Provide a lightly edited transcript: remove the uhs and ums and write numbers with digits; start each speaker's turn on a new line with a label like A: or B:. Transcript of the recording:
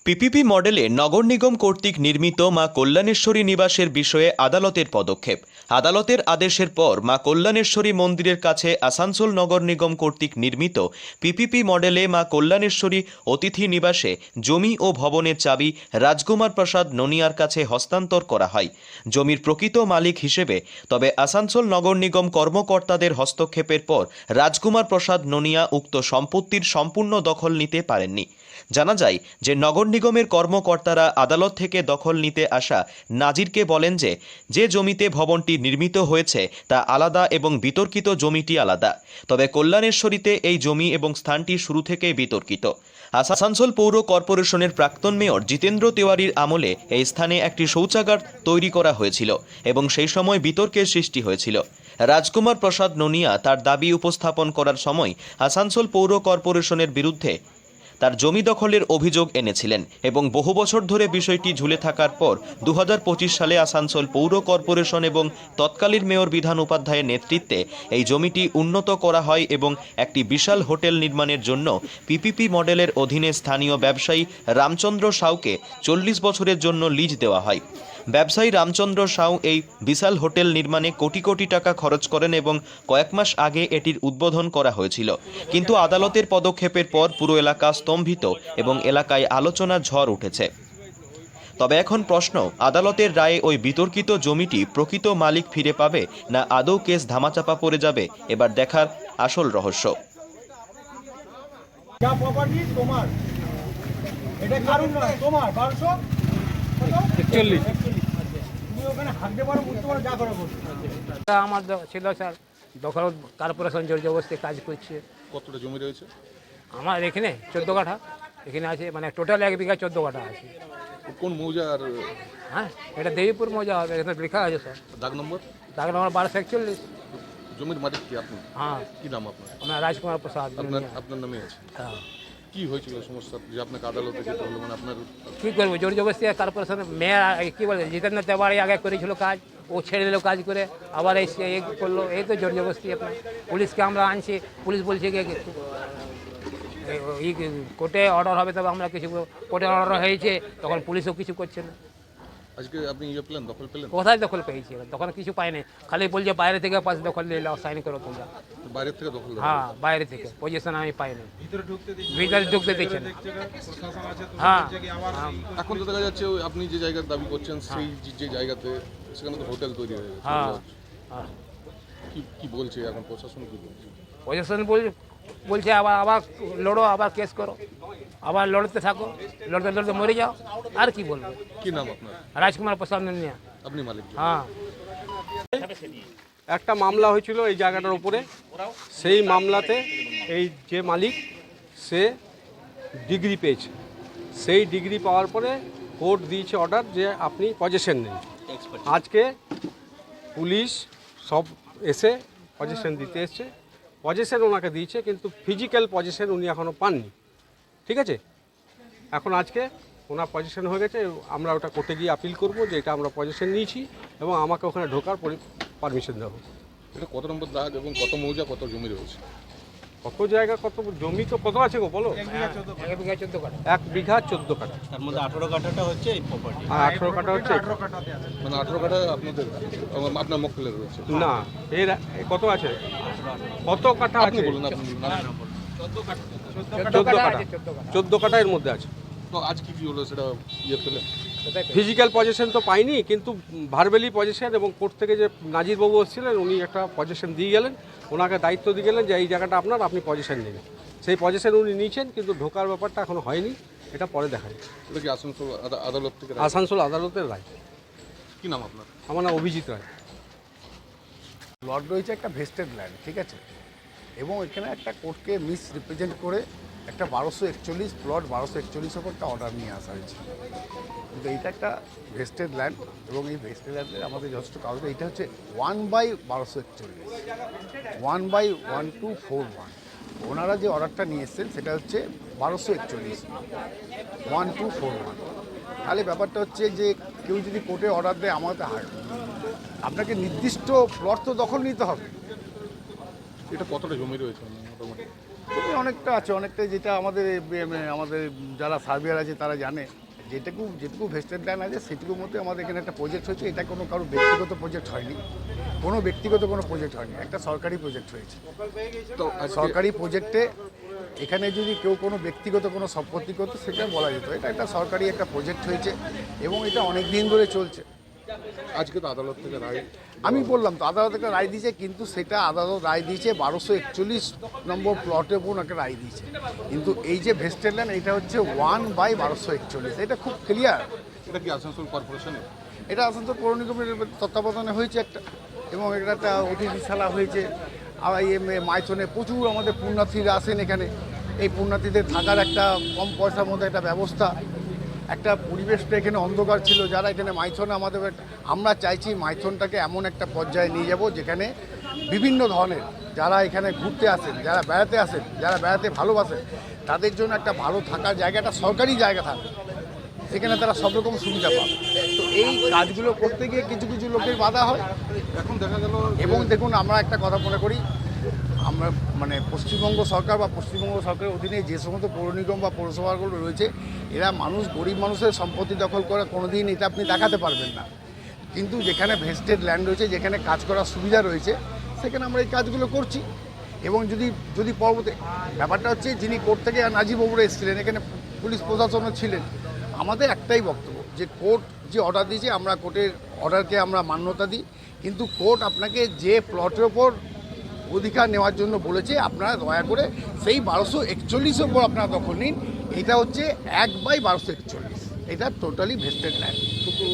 A: PPP মডেলে নগর নিগম কর্তৃক নির্মিত মা কল্যাণেশ্বরী নিবাসের বিষয়ে আদালতের পদক্ষেপ। আদালতের আদেশের পর মা কল্যাণেশ্বরী মন্দিরের কাছে আসানসোল নগর নিগম কর্তৃক নির্মিত পিপিপি মডেলে মা কল্যাণেশ্বরী অতিথি নিবাসে জমি ও ভবনের চাবি রাজকুমার প্রসাদ ননিয়ার কাছে হস্তান্তর করা হয় জমির প্রকৃত মালিক হিসেবে। তবে আসানসোল নগর নিগম কর্মকর্তাদের হস্তক্ষেপের পর রাজকুমার প্রসাদ ননিয়া উক্ত সম্পত্তির সম্পূর্ণ দখল নিতে পারেননি। জানা যায় যে নগর নিগমের কর্মকর্তারা আদালত থেকে দখল নিতে আসা নাজিরকে বলেন যে জমিতে ভবনটি নির্মিত হয়েছে তা আলাদা এবং বিতর্কিত জমিটি আলাদা। তবে কল্যাণেশ্বরীতে এই জমি এবং স্থানটি শুরু থেকেই বিতর্কিত। আসানসোল পৌর কর্পোরেশনের প্রাক্তন মেয়র জিতেন্দ্র তিওয়ারির আমলে এই স্থানে একটি শৌচাগার তৈরি করা হয়েছিল এবং সেই সময় বিতর্কের সৃষ্টি হয়েছিল। রাজকুমার প্রসাদ ননিয়া তার দাবি উপস্থাপন করার সময় আসানসোল পৌর কর্পোরেশনের বিরুদ্ধে তার জমি দখলের অভিযোগ এনেছিলেন এবং বহু বছর ধরে বিষয়টি ঝুলে থাকার পর 2025 সালে আসানসোল পৌর কর্পোরেশন এবং তৎকালীন মেয়র বিধান উপাধ্যায়ের নেতৃত্বে এই জমিটি উন্নত করা হয় এবং একটি বিশাল হোটেল নির্মাণের জন্য পিপিপি মডেলের অধীনে স্থানীয় ব্যবসায়ী রামচন্দ্র সাউকে 40 বছরের জন্য লিজ দেওয়া হয়। ব্যবসায়ী রামচন্দ্র সাউ এই বিশাল হোটেল নির্মাণে কোটি কোটি টাকা খরচ করেন এবং কয়েক মাস আগে এটির উদ্বোধন করা হয়েছিল। কিন্তু আদালতের পদক্ষেপের পর পুরো এলাকা স্তম্ভিত এবং এলাকায় আলোচনার ঝড় উঠেছে। তবে এখন প্রশ্ন, আদালতের রায়ে ওই বিতর্কিত জমিটি প্রকৃত মালিক ফিরে পাবে না আদৌ কেস ধামাচাপা পড়ে যাবে? এবার দেখার আসল রহস্য।
B: আমার ছিল স্যার দখল কর্পোরেশন জোর জবরদস্তি কাজ করছে।
C: কতটা জমি রয়েছে?
B: আমার এখানে 14 কাঠা এখানে আছে, মানে টোটাল 1 বিঘা 14 কাঠা আছে।
C: কোন মৌজা? আর
B: হ্যাঁ, এটা দেবীপুর মৌজা হবে, এখানে লেখা আছে স্যার।
C: দাগ নম্বর?
B: দাগ নম্বর 1241।
C: জমির মালিক কি আপনি?
B: হ্যাঁ।
C: কি নাম আপনার?
B: আমার রাজকুমার প্রসাদ।
C: আপনার নামে আছে?
B: হ্যাঁ।
C: কি হয়েছিল সমস্যা যে আপনাকে আদালতে যেতে হলো? মানে আপনার
B: কী করবো, জোর জবরদস্তি কর্পোরেশন মেয়র কী বলে জিতেন্দ্র তেওয়ারি আগে করেছিল কাজ, ও ছেড়ে দিল কাজ করে, আবার এই করলো, এই তো জোর জবরদস্তি। আপনার পুলিশকে আমরা আনছি, পুলিশ বলছে কি এই কোর্টে অর্ডার হবে তবে আমরা কিছু, কোর্টে অর্ডার হয়েছে তখন পুলিশও কিছু করছে না।
C: আজকে আপনি পেলেন, দখল পেলেন?
B: কোথায় দখল পেয়েছি? তখন কিছু পাইনি, খালি বলছে বাইরে থেকে পাশ দখল নিয়ে সাইন করো তোমরা।
C: বাইরের থেকে দখল?
B: হ্যাঁ, বাইরে থেকে পজিশন আমি পাইনি, ভিতরে ঢুকতে দিচ্ছে না। হ্যাঁ,
C: এখন তো দেখা যাচ্ছে আপনি যে জায়গার দাবি করছেন সেই যে জায়গাতে, সেখানে তো হোটেল তৈরি হয়ে গেছে।
B: হ্যাঁ, হ্যাঁ।
C: কি বলছে এখন প্রশাসন? কি বলছে
B: পজিশন? বলছে আবার লড়ো, আবার কেস করো, আবার লড়তে থাকো, লড়তে লড়তে মরে যাও। আর কি বলবো?
C: কি নাম আপনার?
B: রাজকুমার প্রসাদ ননিয়া।
C: আপনি মালিক?
B: হ্যাঁ।
D: একটা মামলা হয়েছিল এই জায়গাটার উপরে, সেই মামলাতে এই যে মালিক সে ডিগ্রি পেয়েছে, সেই ডিগ্রি পাওয়ার পরে কোর্ট দিয়েছে অর্ডার যে আপনি পজেশন নিন। আজকে পুলিশ সব এসে পজেশন দিতে এসছে, পজেশন ওনাকে দিয়েছে কিন্তু ফিজিক্যাল পজেশন উনি এখনও পাননি। ঠিক আছে, এখন আজকে ওনার পজেশন হয়ে গেছে, আমরা ওটা কোর্টে গিয়ে আপিল করব যে এটা আমরা পজেশন নিয়েছি এবং আমাকে ওখানে ঢোকার পারমিশন দেবো।
C: এটা কত নম্বর দাগ এবং কত মৌজা, কত জমি রয়েছে?
D: কত জায়গা, কত জমি, তো কত আছে গো বলো?
B: 1 বিঘা 14 কাঠা।
D: 1 বিঘা 14 কাঠা,
E: তার মধ্যে 18 কাঠাটা হচ্ছে এই প্রপার্টি।
D: আর 18 কাঠা হচ্ছে
C: মানে 18 কাঠা আপনাদের, আপনার মক্কেলের রয়েছে?
D: না, এর কত আছে, কত কাঠা
C: আপনি
D: আছে?
C: বলুন, আপনি বলুন।
D: 14 কাঠা, 14 কাঠা এর মধ্যে আছে।
C: তো আজ কি হলো সেটা পেলেন?
D: ফিজিক্যাল পজেশন তো পাইনি, কিন্তু ভার্বালি পজেশন, এবং কোর্ট থেকে যে নাজিরবাবু এসেছিলেন উনি একটা পজেশন দিয়ে গেলেন, ওনাকে দায়িত্ব দিয়ে গেলেন যে এই জায়গাটা আপনার, আপনি পজেশন নিন। সেই পজেশন উনি নিয়েছেন, কিন্তু ঢোকার ব্যাপারটা এখনো হয়নি, এটা পরে দেখা যায়।
C: এটা কি আসানসোল আদালত থেকে?
D: আসানসোল আদালতের রায়।
C: কি নাম আপনার?
D: আমার নাম অভিজিৎ রায়।
F: প্লট রয়েছে একটা ভেস্টেড ল্যান্ড, ঠিক আছে, এবং এখানে একটা কোর্টকে মিস রিপ্রেজেন্ট করে একটা 1241 প্লট 1241 ওপর একটা অর্ডার নিয়ে আসা হয়েছে। কিন্তু এইটা একটা ভেস্টেড ল্যান্ড এবং এই ভেস্টেড ল্যান্ডের আমাদের যথেষ্ট কাগজ, এইটা হচ্ছে 1/1241, 1/1241। ওনারা যে অর্ডারটা নিয়ে এসছেন সেটা হচ্ছে 1241, 1241। তাহলে ব্যাপারটা হচ্ছে যে কেউ যদি কোর্টে অর্ডার দেয়, আমাদের আপনাকে নির্দিষ্ট প্লট তো দখল নিতে হবে।
C: এটা কতটা জমি রয়েছে মোটামুটি?
F: তুমি অনেকটা আছে, অনেকটাই যেটা আমাদের আমাদের যারা সার্ভেয়ার আছে তারা জানে, যেটুকু ভেস্টেড ল্যান্ড আছে সেটুকুর মধ্যে আমাদের এখানে একটা প্রজেক্ট হয়েছে। এটা কোনো কারো ব্যক্তিগত প্রজেক্ট হয়নি, কোনো প্রজেক্ট হয়নি, একটা সরকারি প্রজেক্ট হয়েছে।
C: তো
F: সরকারি প্রজেক্টে এখানে যদি কেউ কোনো ব্যক্তিগত কোনো সম্পত্তি করতো সেটা বলা যেত। এটা একটা সরকারি একটা প্রজেক্ট হয়েছে এবং এটা অনেক দিন ধরে চলছে।
C: আজকে তো আদালত থেকে রায়,
F: আমি বললাম তো আদালত একটা রায় দিয়েছে, কিন্তু সেটা আদালত রায় দিয়েছে 1241 নম্বর প্লটের উপর একটা রায় দিয়েছে। কিন্তু এই যে ভেস্টেড ল্যান্ড এটা হচ্ছে 1/1241, এটা খুব ক্লিয়ার।
C: এটা কি আসানসোল কর্পোরেশনের?
F: এটা আসানসোল পৌর নিগমের তত্ত্বাবধানে হয়েছে একটা, এবং এটা একটা অতিথিশালা হয়েছে। আর এই মাইথনে প্রচুর আমাদের পুণ্যার্থীরা আসেন এখানে, এই পুণ্যার্থীদের থাকার একটা কম পয়সার মধ্যে একটা ব্যবস্থা, একটা পরিবেশটা এখানে অন্ধকার ছিল। যারা এখানে মাইথনে আমরা চাইছি মাইথনটাকে এমন একটা পর্যায়ে নিয়ে যাব যেখানে বিভিন্ন ধরনের যারা এখানে ঘুরতে আসেন, যারা বেড়াতে আসেন, যারা বেড়াতে ভালোবাসেন, তাদের জন্য একটা ভালো থাকার জায়গা, একটা সরকারি জায়গা থাকবে, সেখানে তারা সব রকম সুবিধা পাবে। তো এই কাজগুলো করতে গিয়ে কিছু কিছু লোকের বাধা হয়।
C: এখন দেখা গেল
F: এবং দেখুন, আমরা একটা কথা মনে করি, আমরা মানে পশ্চিমবঙ্গ সরকার বা পশ্চিমবঙ্গ সরকারের অধীনে যে সমস্ত পৌর নিগম বা পৌরসভাগুলো রয়েছে, এরা গরিব মানুষের সম্পত্তি দখল করে কোনো দিন এটা আপনি দেখাতে পারবেন না। কিন্তু যেখানে ভেস্টেড ল্যান্ড রয়েছে, যেখানে কাজ করার সুবিধা রয়েছে, সেখানে আমরা এই কাজগুলো করছি। এবং যদি পরবর্তী ব্যাপারটা হচ্ছে, যিনি কোর্ট থেকে নাজিব বাবুরা এসেছিলেন, এখানে পুলিশ প্রশাসনও ছিলেন, আমাদের একটাই বক্তব্য যে কোর্ট যে অর্ডার দিয়েছে, আমরা কোর্টের অর্ডারকে আমরা মান্যতা দিই। কিন্তু কোর্ট আপনাকে যে প্লটের ওপর অধিকার নেওয়ার জন্য বলেছে, আপনারা দয়া করে সেই 1241 ওপর আপনারা দখল নিন। এটা হচ্ছে 1/1241, এটা টোটালি ভেস্টেড ল্যান্ড।
C: কিন্তু